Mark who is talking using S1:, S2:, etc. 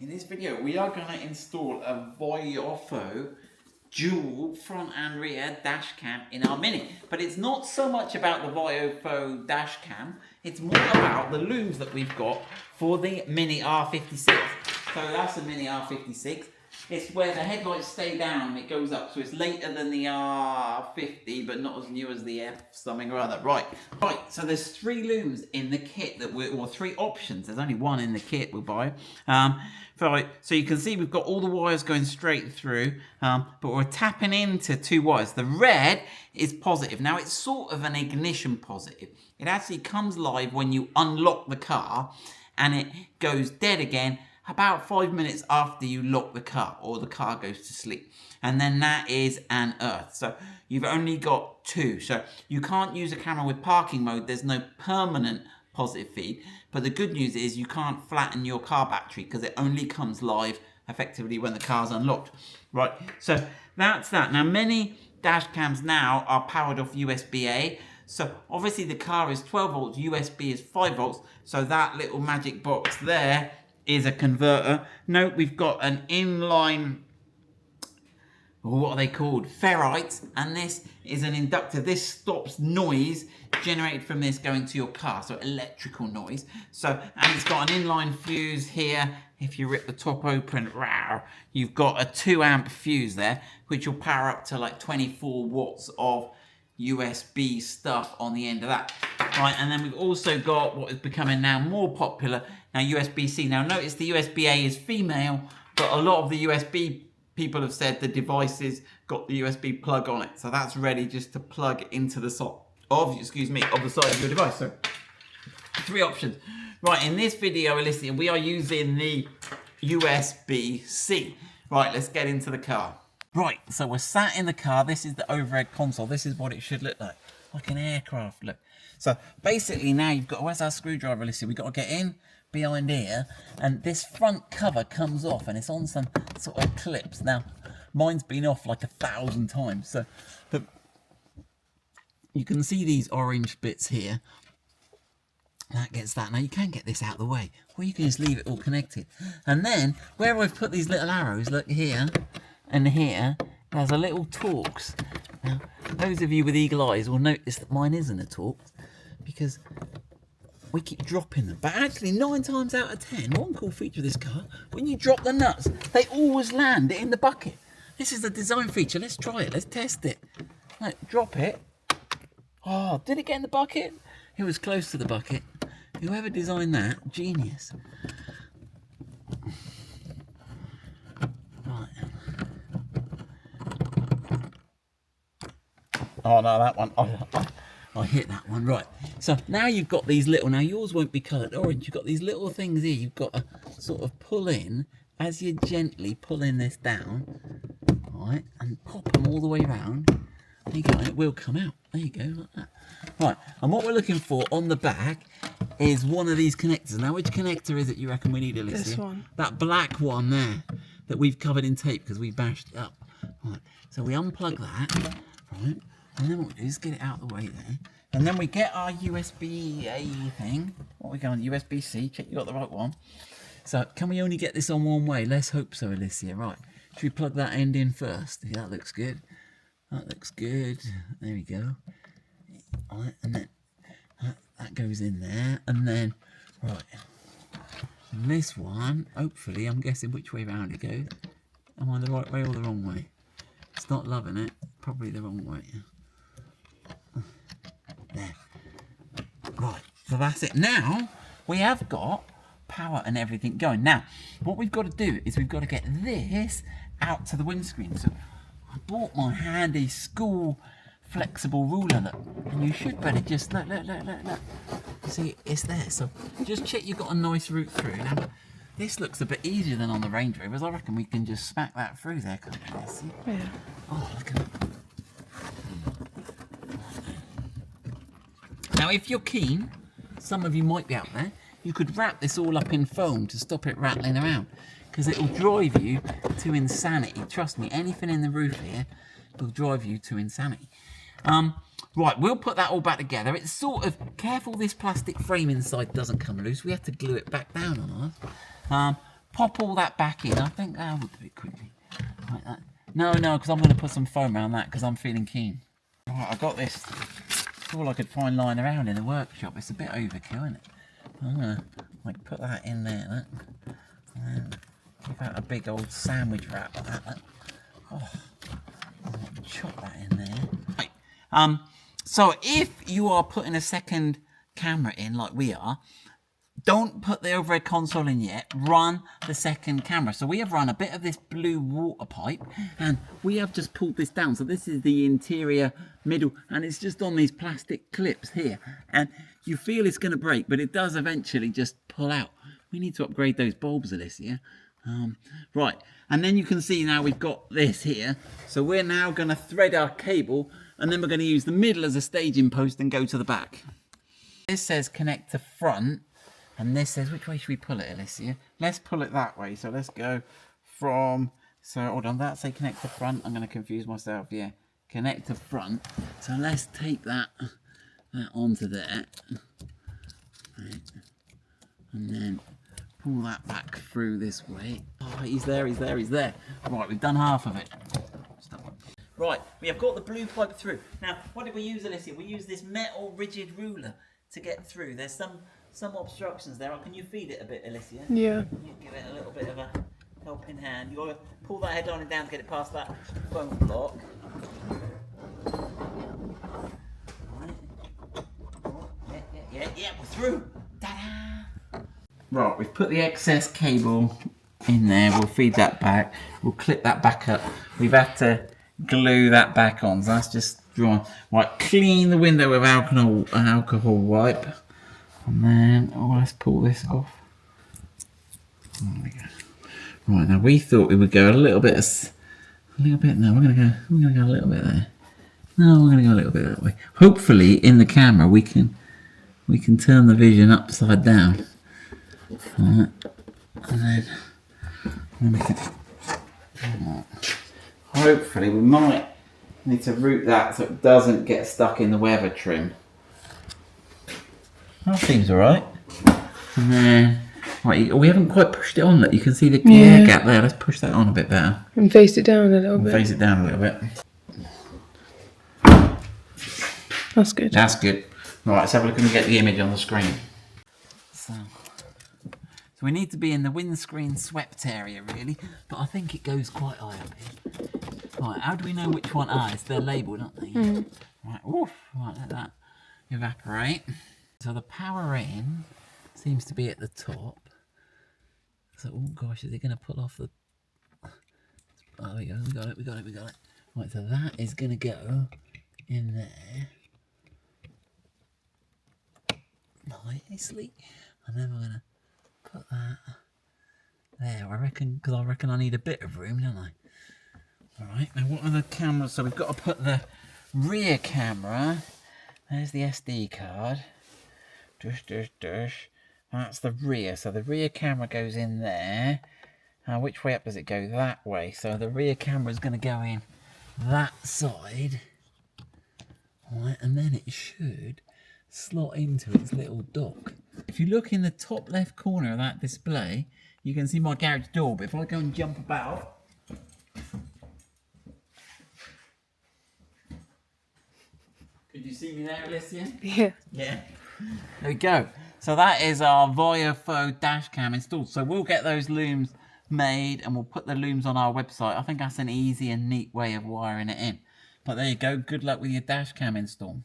S1: In this video, we are going to install a Voyofo dual front and rear dash cam in our Mini. But it's not so much about the Voyofo dash cam, it's more about the looms that we've got for the Mini R56. So that's the Mini R56. It's where the headlights stay down and it goes up, so it's later than the R50, but not as new as the F something or other. Right, so there's 3 looms in the kit that or 3 options. There's only one in the kit we'll buy. Right, so you can see we've got all the wires going straight through, but we're tapping into 2 wires. The red is positive. Now it's sort of an ignition positive. It actually comes live when you unlock the car, and it goes dead again about 5 minutes after you lock the car or the car goes to sleep. And then that is an earth. So you've only got 2. So you can't use a camera with parking mode. There's no permanent positive feed. But the good news is you can't flatten your car battery because it only comes live effectively when the car's unlocked. Right, so that's that. Now many dash cams now are powered off USB-A. So obviously the car is 12 volts, USB is 5 volts. So that little magic box there is a converter. Note we've got an inline, what are they called? Ferrites, and this is an inductor. This stops noise generated from this going to your car, so electrical noise. So, and it's got an inline fuse here. If you rip the top open, you've got a 2 amp fuse there, which will power up to like 24 watts of USB stuff on the end of that. Right, and then we've also got what is becoming now more popular, now USB-C. Now notice the USB-A is female, but a lot of the USB people have said the device's got the USB plug on it. So that's ready just to plug into the side of the side of your device. So 3 options. Right, in this video, listening, we are using the USB-C. Right, let's get into the car. Right, so we're sat in the car. This is the overhead console. This is what it should look like an aircraft look. So basically now you've got, where's our screwdriver, Lissy? We've got to get in behind here, and this front cover comes off and it's on some sort of clips. Now, mine's been off like 1,000 times. So you can see these orange bits here. That gets that. Now you can get this out of the way, or you can just leave it all connected. And then where I've put these little arrows, look here, and here, there's a little Torx. Now, those of you with eagle eyes will notice that mine isn't a Torx because we keep dropping them. But actually, 9 times out of 10, one cool feature of this car, when you drop the nuts, they always land in the bucket. This is a design feature. Let's try it. Let's test it. Right, drop it. Oh, did it get in the bucket? It was close to the bucket. Whoever designed that, genius. Oh no, that one, I hit that one. Right, so now you've got these little, now yours won't be coloured orange, you've got these little things here you've got to sort of pull in as you're gently pulling this down, right, and pop them all the way around. There you go, and it will come out. There you go, like that. Right, and what we're looking for on the back is one of these connectors. Now, which connector is it you reckon we need, Alicia?
S2: This one.
S1: That black one there that we've covered in tape because we bashed it up. Right, so we unplug that, right. And then what we do is get it out of the way there. And then we get our USB-A thing. What we got? USB-C. Check you got the right one. So can we only get this on one way? Let's hope so, Alicia. Right. Should we plug that end in first? Yeah, that looks good. That looks good. There we go. All right, and then that goes in there. And then, right. And this one, hopefully, I'm guessing which way round it goes. Am I the right way or the wrong way? It's not loving it. Probably the wrong way. There. Right, so that's it. Now we have got power and everything going. Now what we've got to do is we've got to get this out to the windscreen. So I bought my handy school flexible ruler, look, and you should better just look. See, it's there. So just check you've got a nice route through. Now this looks a bit easier than on the Range Rovers. I reckon we can just smack that through there, can't we? See?
S2: Yeah.
S1: Oh, look at that. Now, if you're keen, some of you might be out there, you could wrap this all up in foam to stop it rattling around, because it will drive you to insanity. Trust me, anything in the roof here will drive you to insanity. Right, we'll put that all back together. It's sort of, careful this plastic frame inside doesn't come loose. We have to glue it back down on ours. pop all that back in. I think I will do it quickly. Like that. No, because I'm going to put some foam around that because I'm feeling keen. Right, I got this. It's all I could find lying around in the workshop. It's a bit overkill, isn't it? I'm going to like put that in there, look. And then give that a big old sandwich wrap like that, look. Oh, chop that in there. Right. So if you are putting a second camera in like we are, don't put the overhead console in yet. Run the second camera. So we have run a bit of this blue water pipe and we have just pulled this down. So this is the interior middle and it's just on these plastic clips here. And you feel it's going to break, but it does eventually just pull out. We need to upgrade those bulbs, Alicia. Right, and then you can see now we've got this here. So we're now going to thread our cable and then we're going to use the middle as a staging post and go to the back. This says connect to front. And this says, which way should we pull it, Alicia? Let's pull it that way. So let's go from, so hold on, that say connect to front. I'm going to confuse myself, yeah. Connect to front. So let's take that onto there. Right. And then pull that back through this way. Oh, he's there. Right, we've done half of it. Right, we have got the blue pipe through. Now, what did we use, Alicia? We used this metal rigid ruler to get through. There's some obstructions there. Can you feed it a bit, Alicia? Yeah. You give it a little bit of a helping hand. You got to pull that head on and down to get it past that foam block. Yeah, we're through. Ta-da! Right, we've put the excess cable in there. We'll feed that back. We'll clip that back up. We've had to glue that back on. So that's just drawn. Right, clean the window with alcohol wipe. And then, let's pull this off. There we go. Right, now we thought we would go a little bit. No, we're gonna go a little bit there. No, we're gonna go a little bit that way. Hopefully, in the camera, we can turn the vision upside down. And then we can. Hopefully, we might need to route that so it doesn't get stuck in the weather trim. That seems alright. And then, right, we haven't quite pushed it on. Look, you can see the air gap there. Let's push that on a bit better.
S2: And face it down a little bit.
S1: Face it down a little bit.
S2: That's good.
S1: That's good. Right, let's have a look and get the image on the screen. So we need to be in the windscreen swept area, really. But I think it goes quite high up here. Right, how do we know which one? It's they're labelled, aren't they? Mm. Right, right, let that evaporate. So the power in seems to be at the top. So, oh gosh, is it going to pull off the... Oh, we got it. Right, so that is going to go in there. Nicely. And then we're going to put that there, I reckon, because I reckon I need a bit of room, don't I? Alright, now what are the cameras? So we've got to put the rear camera. There's the SD card. That's the rear. So the rear camera goes in there. Which way up does it go? That way. So the rear camera is going to go in that side. Right, and then it should slot into its little dock. If you look in the top left corner of that display, you can see my garage door. But if I go and jump about, could you see me there, Alicia?
S2: Yeah.
S1: Yeah. There we go. So that is our Viofo dash cam installed. So we'll get those looms made and we'll put the looms on our website. I think that's an easy and neat way of wiring it in. But there you go. Good luck with your dash cam install.